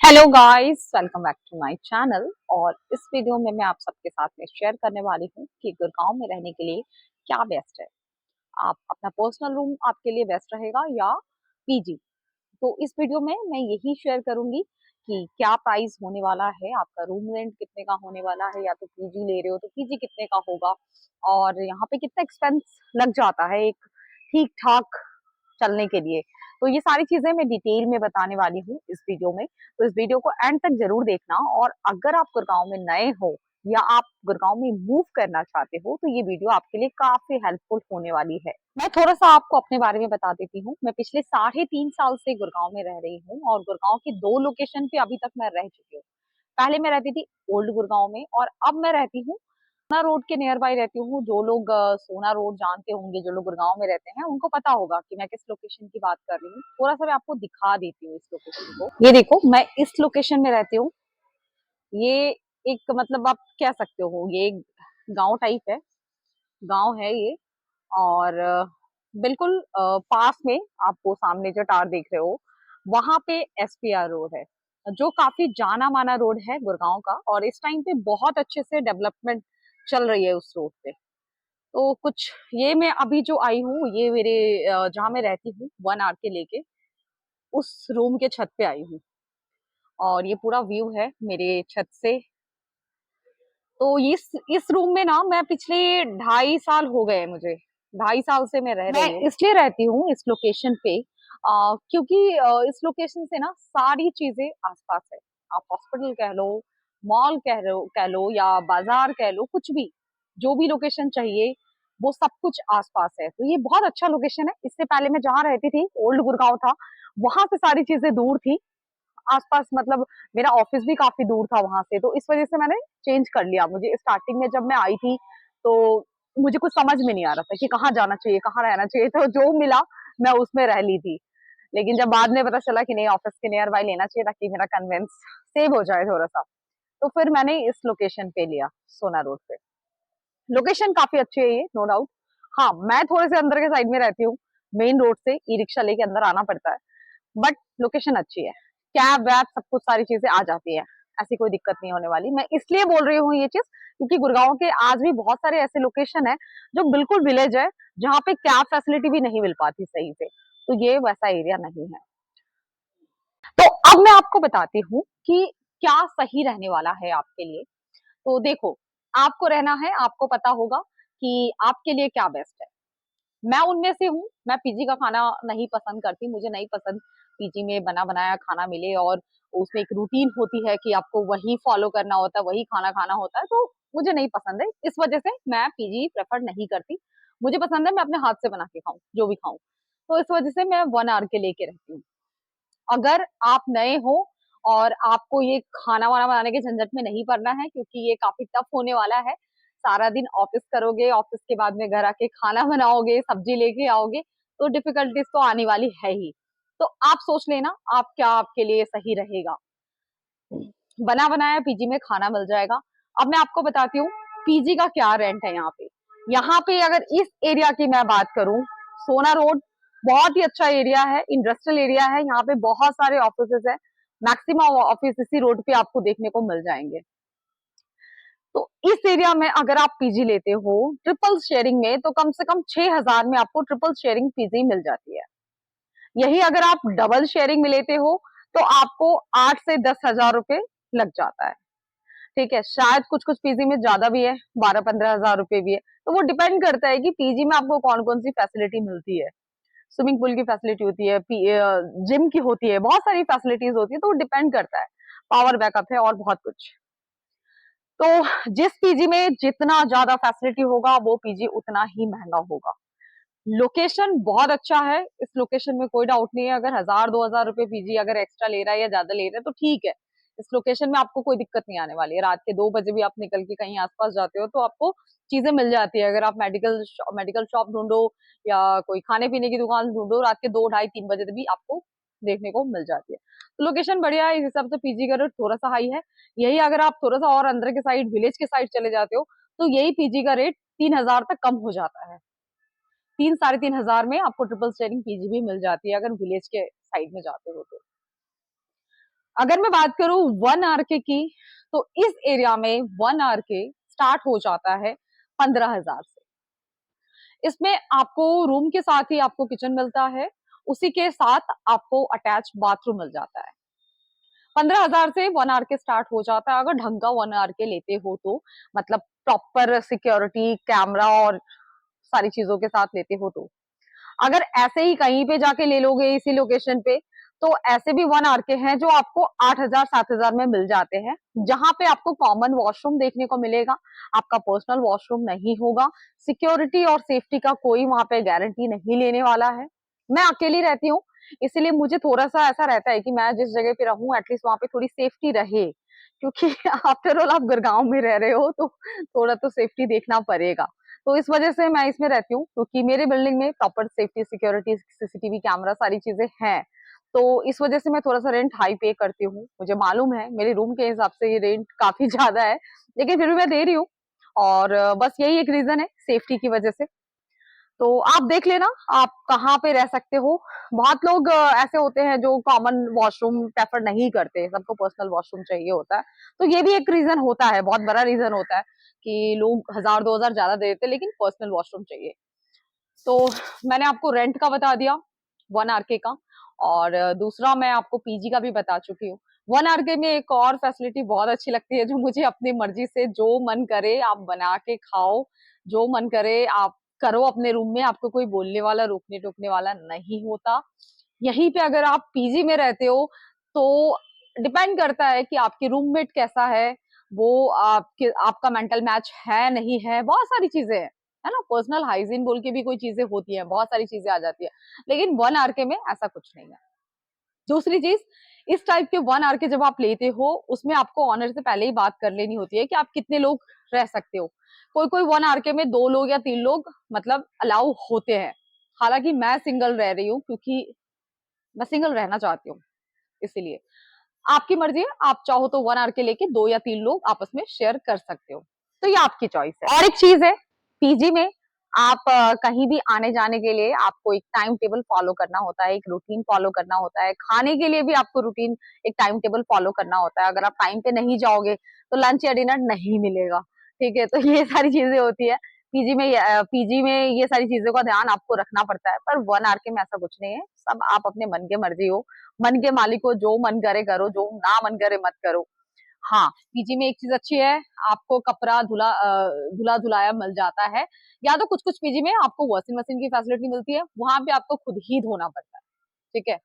Hello guys, welcome back to my channel. और इस video में मैं आप सबके साथ में शेयर करने वाली हूँ कि गुड़गांव में रहने के लिए क्या बेस्ट है। आप अपना पर्सनल रूम आपके लिए बेस्ट रहेगा या पीजी। तो इस वीडियो में मैं यही शेयर करूंगी कि क्या प्राइस होने वाला है, आपका रूम रेंट कितने का होने वाला है, या तो पीजी ले रहे हो तो पीजी कितने का होगा, और यहाँ पे कितना एक्सपेंस लग जाता है एक ठीक ठाक चलने के लिए। तो ये सारी चीजें मैं डिटेल में बताने वाली हूँ इस वीडियो में। तो इस वीडियो को एंड तक जरूर देखना। और अगर आप गुड़गांव में नए हो या आप गुड़गांव में मूव करना चाहते हो तो ये वीडियो आपके लिए काफी हेल्पफुल होने वाली है। मैं थोड़ा सा आपको अपने बारे में बता देती हूँ। मैं पिछले 3.5 साल से गुड़गांव में रह रही हूँ और गुड़गांव की 2 लोकेशन पे अभी तक मैं रह चुकी हूँ। पहले मैं रहती थी ओल्ड गुड़गांव में और अब मैं रहती हूँ सोना रोड के नियर बाय रहती हूँ। जो लोग सोना रोड जानते होंगे, जो लोग गुड़गांव में रहते हैं, उनको पता होगा कि मैं किस लोकेशन की बात कर रही हूँ। थोड़ा सा मैं आपको दिखा देती हूँ इस लोकेशन को। ये देखो, मैं इस लोकेशन में रहती हूँ। ये एक मतलब आप कह सकते हो ये एक गांव टाइप है, गांव है ये। और बिल्कुल पास में आपको सामने जो टावर देख रहे हो वहां पे एसपीआर रोड है, जो काफी जाना माना रोड है गुड़गांव का। और इस टाइम पे बहुत अच्छे से डेवलपमेंट चल रही है उस रोड पे। तो कुछ ये मैं अभी जो आई हूँ, ये मेरे जहाँ मैं रहती हूँ 1 आवर के लेके उस रूम के छत पे आई हूँ। और ये पूरा व्यू है मेरे छत से। तो इस रूम में ना मैं पिछले 2.5 साल हो गए मुझे। 2.5 साल से मैं रह रही हूँ। इसलिए रहती हूँ इस लोकेशन पे क्योंकि इस लोकेशन से ना सारी चीजें आसपास है। आप हॉस्पिटल कह लो, मॉल कह लो या बाजार कह लो, कुछ भी, जो भी लोकेशन चाहिए वो सब कुछ आसपास है। तो ये बहुत अच्छा लोकेशन है। इससे पहले मैं जहाँ रहती थी ओल्ड गुड़गांव था, वहां से सारी चीजें दूर थी आसपास। मतलब मेरा ऑफिस भी काफी दूर था वहां से, तो इस वजह से मैंने चेंज कर लिया। मुझे स्टार्टिंग में जब मैं आई थी तो मुझे कुछ समझ में नहीं आ रहा था कि कहाँ जाना चाहिए, कहाँ रहना चाहिए, तो जो मिला मैं उसमें रह ली थी। लेकिन जब बाद में पता चला कि नहीं, ऑफिस के नियर बाय लेना चाहिए ताकि मेरा कन्वेंस सेव हो जाए थोड़ा सा, तो फिर मैंने इस लोकेशन पे लिया, सोना रोड पे। लोकेशन काफी अच्छी है ये, नो डाउट। हाँ, मैं थोड़े से अंदर के साइड में रहती हूँ। मेन रोड से ई रिक्शा लेके अंदर आना पड़ता है, बट लोकेशन अच्छी है। कैब वैब सब कुछ सारी चीजें आ जाती है, ऐसी कोई दिक्कत नहीं होने वाली। मैं इसलिए बोल रही हूँ ये चीज क्योंकि गुड़गांव के आज भी बहुत सारे ऐसे लोकेशन है जो बिल्कुल विलेज है, जहाँ पे कैब फैसिलिटी भी नहीं मिल पाती सही से। तो ये वैसा एरिया नहीं है। तो अब मैं आपको बताती हूँ कि क्या सही रहने वाला है आपके लिए। तो देखो, आपको रहना है, आपको पता होगा कि आपके लिए क्या बेस्ट है। मैं उनमें से हूँ। मैं पीजी का खाना नहीं पसंद करती, मुझे नहीं पसंद पीजी में बना बनाया खाना मिले और उसमें एक रूटीन होती है कि आपको वही फॉलो करना होता है, वही खाना खाना होता है। तो मुझे नहीं पसंद है, इस वजह से मैं पीजी प्रेफर नहीं करती। मुझे पसंद है मैं अपने हाथ से बना के खाऊं, जो भी खाऊं। तो इस वजह से मैं 1 आवर के लेके रहती हूँ। अगर आप नए हो और आपको ये खाना वाना बनाने के झंझट में नहीं पड़ना है, क्योंकि ये काफी टफ होने वाला है। सारा दिन ऑफिस करोगे, ऑफिस के बाद में घर आके खाना बनाओगे, सब्जी लेके आओगे, तो डिफिकल्टीज तो आने वाली है ही। तो आप सोच लेना आप क्या आपके लिए सही रहेगा। बना बनाया पीजी में खाना मिल जाएगा। अब मैं आपको बताती हूँ पीजी का क्या रेंट है यहाँ पे। यहाँ पे अगर इस एरिया की मैं बात करूँ, सोना रोड बहुत ही अच्छा एरिया है, इंडस्ट्रियल एरिया है। यहाँ पे बहुत सारे ऑफिसेज है, मैक्सिमम ऑफिस इसी रोड पे आपको देखने को मिल जाएंगे। तो इस एरिया में अगर आप पीजी लेते हो ट्रिपल शेयरिंग में, तो कम से कम 6,000 में आपको ट्रिपल शेयरिंग पीजी मिल जाती है। यही अगर आप डबल शेयरिंग में लेते हो तो आपको 8 से 10 हजार रुपए लग जाता है। ठीक है, शायद कुछ कुछ पीजी में ज्यादा भी है, 12-15 हजार रुपए भी है। तो वो डिपेंड करता है कि पीजी में आपको कौन कौन सी फैसिलिटी मिलती है। स्विमिंग पूल की फैसिलिटी होती है, जिम की होती है, बहुत सारी फैसिलिटीज होती है। तो वो डिपेंड करता है, पावर बैकअप है और बहुत कुछ। तो जिस पीजी में जितना ज्यादा फैसिलिटी होगा वो पीजी उतना ही महंगा होगा। लोकेशन बहुत अच्छा है, इस लोकेशन में कोई डाउट नहीं है। अगर 1,000-2,000 रुपए पीजी अगर एक्स्ट्रा ले रहा है या ज्यादा ले रहा है तो ठीक है, इस लोकेशन में आपको कोई दिक्कत नहीं आने वाली है। रात के 2 बजे भी आप निकल के कहीं आसपास जाते हो तो आपको चीजें मिल जाती है। अगर आप मेडिकल शॉप ढूंढो या कोई खाने पीने की दुकान ढूंढो, रात के 2, ढाई, 3 बजे भी आपको देखने को मिल जाती है। तो लोकेशन बढ़िया है, इस हिसाब से पीजी का रेट थोड़ा सा हाई है। यही अगर आप थोड़ा सा और अंदर के साइड, विलेज के साइड चले जाते हो तो यही पीजी का रेट 3,000 तक कम हो जाता है। 3-3.5 हजार में आपको ट्रिपल शेयरिंग पीजी भी मिल जाती है अगर विलेज के साइड में जाते हो तो। अगर मैं बात करूं 1 आर के की, तो इस एरिया में 1 आर के स्टार्ट हो जाता है 15,000 से। इसमें आपको रूम के साथ ही आपको किचन मिलता है, उसी के साथ आपको अटैच बाथरूम मिल जाता है। 15,000 से 1 आर के स्टार्ट हो जाता है, अगर ढंग का 1 आर के लेते हो तो, मतलब प्रॉपर सिक्योरिटी कैमरा और सारी चीजों के साथ लेते हो तो। अगर ऐसे ही कहीं पे जाके ले लोगे इसी लोकेशन पे, तो ऐसे भी 1 आर के हैं जो आपको 8,000 7,000 में मिल जाते हैं, जहां पे आपको कॉमन वॉशरूम देखने को मिलेगा, आपका पर्सनल वॉशरूम नहीं होगा, सिक्योरिटी और सेफ्टी का कोई वहां पे गारंटी नहीं लेने वाला है। मैं अकेली रहती हूँ, इसलिए मुझे थोड़ा सा ऐसा रहता है कि मैं जिस जगह पे रहूं एटलीस्ट वहां पे थोड़ी सेफ्टी रहे, क्योंकि आफ्टर ऑल आप गुड़गांव में रह रहे हो तो थोड़ा तो सेफ्टी देखना पड़ेगा। तो इस वजह से मैं इसमें रहती हूँ, क्योंकि मेरे बिल्डिंग में proper safety security CCTV camera सारी चीजें हैं। तो इस वजह से मैं थोड़ा सा रेंट हाई पे करती हूँ। मुझे मालूम है मेरे रूम के हिसाब से ये रेंट काफी ज्यादा है, लेकिन फिर भी मैं दे रही हूँ। और बस यही एक रीजन है, सेफ्टी की वजह से। तो आप देख लेना आप कहाँ पे रह सकते हो। बहुत लोग ऐसे होते हैं जो कॉमन वॉशरूम प्रेफर नहीं करते, सबको पर्सनल वॉशरूम चाहिए होता है। तो ये भी एक रीजन होता है, बहुत बड़ा रीजन होता है कि लोग 1,000 2,000 ज्यादा दे देते हैं लेकिन पर्सनल वॉशरूम चाहिए। तो मैंने आपको रेंट का बता दिया 1 आर के का, और दूसरा मैं आपको पीजी का भी बता चुकी हूँ। 1 आर के में एक और फैसिलिटी बहुत अच्छी लगती है, जो मुझे अपनी मर्जी से जो मन करे आप बना के खाओ, जो मन करे आप करो अपने रूम में, आपको कोई बोलने वाला रोकने टोकने वाला नहीं होता। यहीं पे अगर आप पीजी में रहते हो तो डिपेंड करता है कि आपके रूममेट कैसा है, वो आपके आपका मेंटल मैच है नहीं है, बहुत सारी चीजें हैं, है ना। पर्सनल हाइजीन बोल के भी कोई चीजें होती है, बहुत सारी चीजें आ जाती है, लेकिन 1 आर के में ऐसा कुछ नहीं है। दूसरी चीज, इस टाइप के 1 आर के जब आप लेते हो, उसमें आपको ऑनर से पहले ही बात कर लेनी होती है कि आप कितने लोग रह सकते हो। कोई कोई 1 आर के में 2 लोग या 3 लोग मतलब अलाउ होते हैं। हालांकि मैं सिंगल रह रही हूँ, क्योंकि मैं सिंगल रहना चाहती हूँ, इसीलिए। आपकी मर्जी है, आप चाहो तो 1 आर के लेके 2 या 3 लोग आपस में शेयर कर सकते हो, तो ये आपकी चॉइस है। और एक चीज है, पीजी में आप कहीं भी आने जाने के लिए आपको एक टाइम टेबल फॉलो करना होता है, एक रूटीन फॉलो करना होता है। खाने के लिए भी आपको रूटीन, एक टाइम टेबल फॉलो करना होता है। अगर आप टाइम पे नहीं जाओगे तो लंच या डिनर नहीं मिलेगा, ठीक है। तो ये सारी चीजें होती है पीजी में ये सारी चीजों का ध्यान आपको रखना पड़ता है। पर 1 आर के में ऐसा कुछ नहीं है, सब आप अपने मन के मर्जी हो, मन के मालिक हो, जो मन करे करो, जो ना मन करे मत करो। हाँ, पीजी में एक चीज अच्छी है, आपको कपड़ा धुला धुलाया मिल जाता है। या तो कुछ कुछ पीजी में आपको वॉशिंग मशीन की फैसिलिटी मिलती है, वहां पे आपको खुद ही धोना पड़ता है, ठीक है।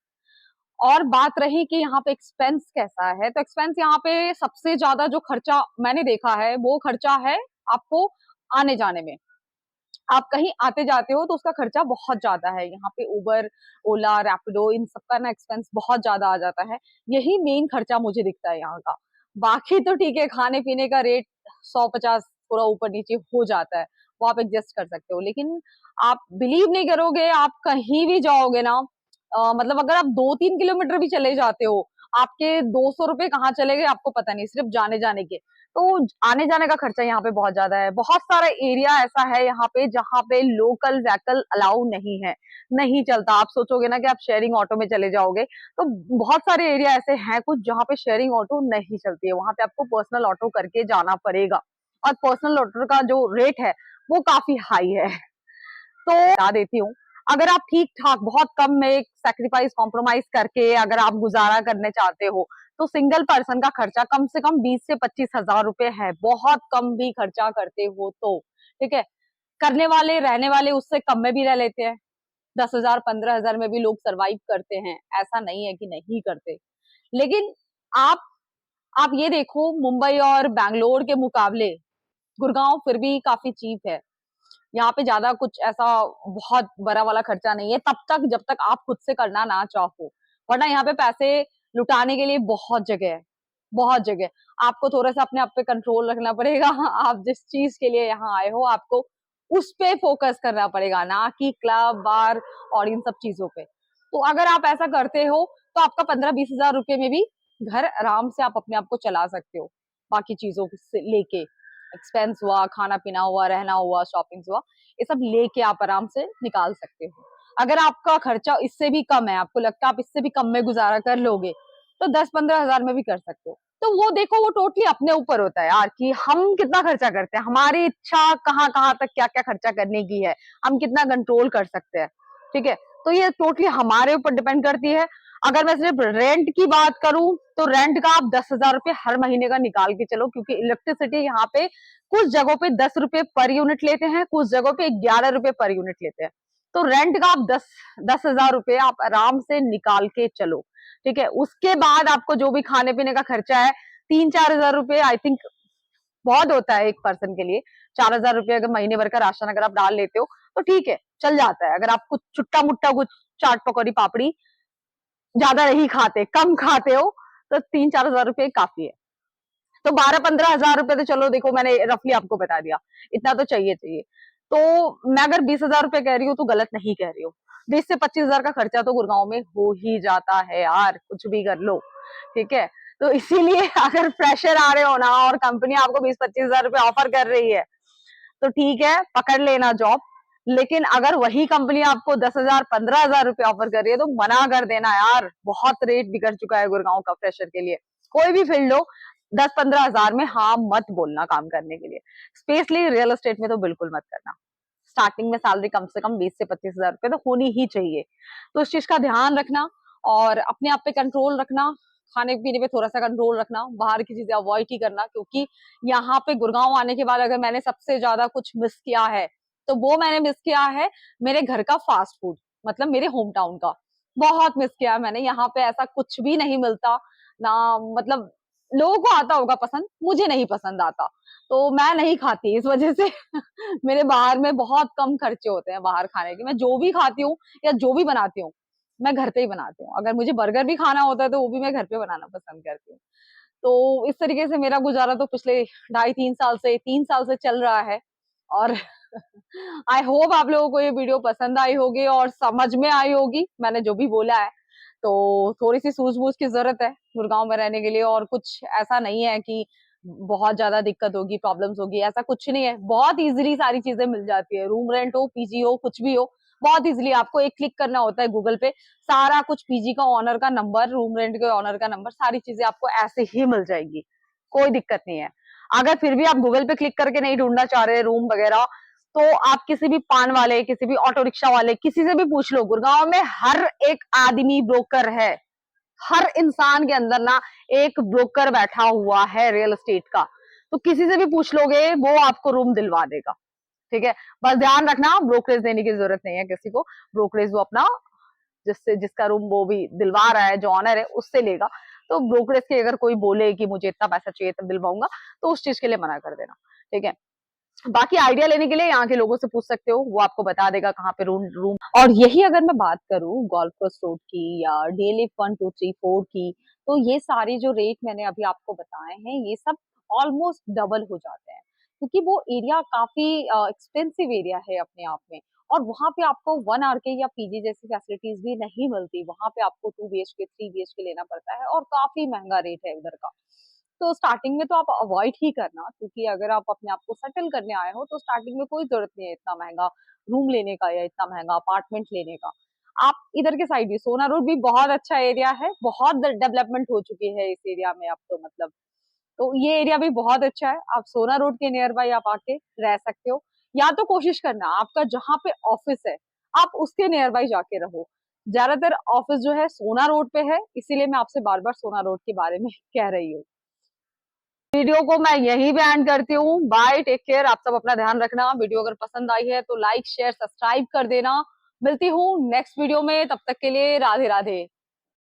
और बात रही कि यहाँ पे एक्सपेंस कैसा है, तो एक्सपेंस यहाँ पे सबसे ज्यादा जो खर्चा मैंने देखा है वो खर्चा है आपको आने जाने में। आप कहीं आते जाते हो तो उसका खर्चा बहुत ज्यादा है। यहाँ पे उबर, ओला, रैपिडो, इन सबका ना एक्सपेंस बहुत ज्यादा आ जाता है। यही मेन खर्चा मुझे दिखता है यहाँ का। बाकी तो ठीक है, खाने पीने का रेट 100 50 थोड़ा ऊपर नीचे हो जाता है, वो आप एडजस्ट कर सकते हो। लेकिन आप बिलीव नहीं करोगे, आप कहीं भी जाओगे ना, मतलब अगर आप 2 3 किलोमीटर भी चले जाते हो, आपके 200 रुपए कहाँ चले गए आपको पता नहीं, सिर्फ जाने जाने के। तो आने जाने का खर्चा यहाँ पे बहुत ज्यादा है। बहुत सारा एरिया ऐसा है यहाँ पे जहाँ पे लोकल व्हीकल अलाउ नहीं है, नहीं चलता। आप सोचोगे ना कि आप शेयरिंग ऑटो में चले जाओगे, तो बहुत सारे एरिया ऐसे हैं कुछ जहाँ पे शेयरिंग ऑटो नहीं चलती है, वहां पे आपको पर्सनल ऑटो करके जाना पड़ेगा। और पर्सनल ऑटो का जो रेट है वो काफी हाई है। तो बता देती हूँ, अगर आप ठीक ठाक बहुत कम में सेक्रीफाइस कॉम्प्रोमाइज करके अगर आप गुजारा करने चाहते हो, तो सिंगल पर्सन का खर्चा कम से कम 20 से 25 हजार रुपए है, बहुत कम भी खर्चा करते हो तो, ठीक है। करने वाले रहने वाले उससे कम में भी रह लेते हैं, 10 हजार 15 हजार में भी लोग सरवाइव करते हैं, ऐसा नहीं है कि नहीं करते। लेकिन आप आप ये देखो, मुंबई और बैंगलोर के मुकाबले गुड़गांव फिर भी काफी चीप है। यहाँ पे ज्यादा कुछ ऐसा बहुत बड़ा वाला खर्चा नहीं है, तब तक जब तक आप खुद से करना ना चाहो, वरना यहाँ पे पैसे लुटाने के लिए बहुत जगह है, बहुत जगह। आपको थोड़ा सा अपने आप पे कंट्रोल रखना पड़ेगा। आप जिस चीज के लिए यहाँ आए हो, आपको उस पे फोकस करना पड़ेगा, ना कि क्लब बार और इन सब चीजों पे। तो अगर आप ऐसा करते हो तो आपका 15 20 हजार रुपए में भी घर आराम से आप अपने आप को चला सकते हो, बाकी चीजों से लेके, एक्सपेंस हुआ, खाना पीना हुआ, रहना हुआ, शॉपिंग हुआ, ये सब लेके आप आराम से निकाल सकते हो। अगर आपका खर्चा इससे भी कम है, आपको लगता है आप इससे भी कम में गुजारा कर लोगे, तो 10-15 हजार में भी कर सकते हो। तो वो देखो, वो टोटली अपने ऊपर होता है यार कि हम कितना खर्चा करते हैं, हमारी इच्छा कहाँ कहाँ तक क्या क्या खर्चा करने की है, हम कितना कंट्रोल कर सकते हैं। ठीक है, तो ये टोटली हमारे ऊपर डिपेंड करती है। अगर मैं सिर्फ रेंट की बात करूं तो रेंट का आप 10 हजार रुपये हर महीने का निकाल के चलो, क्योंकि इलेक्ट्रिसिटी यहाँ पे कुछ जगहों पे 10 रुपए पर यूनिट लेते हैं, कुछ जगहों पे 11 रुपए पर यूनिट लेते हैं। तो रेंट का आप 10 हजार रुपये आप आराम से निकाल के चलो। ठीक है, उसके बाद आपको जो भी खाने पीने का खर्चा है, 3-4 हजार रुपये आई थिंक बहुत होता है एक पर्सन के लिए। 4 हजार रुपये अगर महीने भर का राशन अगर आप डाल लेते हो तो ठीक है, चल जाता है। अगर आप कुछ छुट्टा मुट्टा कुछ चाट पकौड़ी पापड़ी ज्यादा नहीं खाते, कम खाते हो, तो 3-4 हजार रुपये काफी है। तो 12-15 हजार रुपये तो चलो देखो, मैंने रफली आपको बता दिया, इतना तो चाहिए चाहिए। तो मैं अगर 20 हजार रुपये कह रही हूँ तो गलत नहीं कह रही हूँ। 20 से 25 हजार का खर्चा तो गुड़गांव में हो ही जाता है यार, कुछ भी कर लो। ठीक है, तो इसीलिए अगर फ्रेशर आ रहे हो ना और कंपनी आपको 20-25 हजार रुपये ऑफर कर रही है तो ठीक है, पकड़ लेना जॉब। लेकिन अगर वही कंपनी आपको 10 हजार 15 हजार रुपये ऑफर कर रही है तो मना कर देना यार, बहुत रेट बिगड़ चुका है गुड़गांव का फ्रेशर के लिए। कोई भी फील्ड हो, 10-15 हजार में हाँ मत बोलना काम करने के लिए। स्पेशली रियल एस्टेट में तो बिल्कुल मत करना। स्टार्टिंग में सैलरी कम से कम 20 से 25 हजार रुपये तो होनी ही चाहिए। तो इस चीज का ध्यान रखना और अपने आप पे कंट्रोल रखना, खाने पीने पे थोड़ा सा कंट्रोल रखना, बाहर की चीजें अवॉइड ही करना। क्योंकि यहाँ पे गुड़गांव आने के बाद अगर मैंने सबसे ज्यादा कुछ मिस किया है तो वो मैंने मिस किया है मेरे घर का फास्ट फूड, मतलब मेरे होम टाउन का। बहुत मिस किया है मैंने, यहाँ पे ऐसा कुछ भी नहीं मिलता ना। मतलब लोगों को आता होगा पसंद, मुझे नहीं पसंद आता, तो मैं नहीं खाती इस वजह से। मेरे बाहर में बहुत कम खर्चे होते हैं बाहर खाने के। मैं जो भी खाती हूँ या जो भी बनाती हूँ, मैं घर पे ही बनाती हूँ। अगर मुझे बर्गर भी खाना होता है तो वो भी मैं घर पे बनाना पसंद करती हूँ। तो इस तरीके से मेरा गुजारा तो पिछले 2.5-3 साल से चल रहा है। और आई होप आप लोगों को ये वीडियो पसंद आई होगी और समझ में आई होगी मैंने जो भी बोला है। तो थोड़ी सी सूझबूझ की जरूरत है गुड़गांव में रहने के लिए, और कुछ ऐसा नहीं है कि बहुत ज्यादा दिक्कत होगी, प्रॉब्लम्स होगी, ऐसा कुछ नहीं है। बहुत इजीली सारी चीजें मिल जाती है, रूम रेंट हो, पीजी हो, कुछ भी हो, बहुत इजीली आपको एक क्लिक करना होता है गूगल पे, सारा कुछ, पीजी का ऑनर का नंबर, रूम रेंट के ऑनर का नंबर, सारी चीजें आपको ऐसे ही मिल जाएगी, कोई दिक्कत नहीं है। अगर फिर भी आप गूगल पे क्लिक करके नहीं ढूंढना चाह रहे रूम वगैरह, तो आप किसी भी पान वाले, किसी भी ऑटो रिक्शा वाले, किसी से भी पूछ लो। गुड़गांव में हर एक आदमी ब्रोकर है, हर इंसान के अंदर ना एक ब्रोकर बैठा हुआ है रियल एस्टेट का। तो किसी से भी पूछ लोगे, वो आपको रूम दिलवा देगा। ठीक है, बस ध्यान रखना, ब्रोकरेज देने की जरूरत नहीं है किसी को। ब्रोकरेज वो अपना, जिससे जिसका रूम वो भी दिलवा रहा है, जो ऑनर है, उससे लेगा। तो ब्रोकरेज के अगर कोई बोले कि मुझे इतना पैसा चाहिए तब दिलवाऊंगा, तो उस चीज के लिए मना कर देना। ठीक है, बाकी आइडिया लेने के लिए यहाँ के लोगों से पूछ सकते हो, वो आपको बता देगा कहाँ पे रूम रूम। और यही अगर मैं बात करूँ गोल्फ कोर्स रोड की या डीएलएफ 1 2 3 4 की, तो ये सारे जो रेट मैंने अभी आपको बताए हैं, ये सब ऑलमोस्ट डबल हो जाते हैं, क्योंकि वो एरिया काफी एक्सपेंसिव एरिया है अपने आप में। और वहां पे आपको 1 आर के या पीजी जैसी फैसिलिटीज भी नहीं मिलती, वहां पे आपको 2 BHK 3 BHK लेना पड़ता है और काफी महंगा रेट है उधर का। तो स्टार्टिंग में तो आप अवॉइड ही करना, क्योंकि अगर आप अपने आप को सेटल करने आए हो तो स्टार्टिंग में कोई जरूरत नहीं है इतना महंगा रूम लेने का या इतना महंगा अपार्टमेंट लेने का। आप इधर के साइड भी, सोना रोड भी बहुत अच्छा एरिया है, बहुत डेवलपमेंट हो चुकी है इस एरिया में अब तो, मतलब। तो ये एरिया भी बहुत अच्छा है, आप सोना रोड के नियर बाय आप आके रह सकते हो। या तो कोशिश करना आपका जहाँ पे ऑफिस है आप उसके नियर बाय जाके रहो। ज्यादातर ऑफिस जो है सोना रोड पे है, इसीलिए मैं आपसे बार बार सोना रोड के बारे में कह रही हूँ। वीडियो को मैं यही पे एंड करती हूँ। बाय, टेक केयर, आप सब अपना ध्यान रखना। वीडियो अगर पसंद आई है तो लाइक शेयर सब्सक्राइब कर देना। मिलती हूँ नेक्स्ट वीडियो में, तब तक के लिए राधे राधे।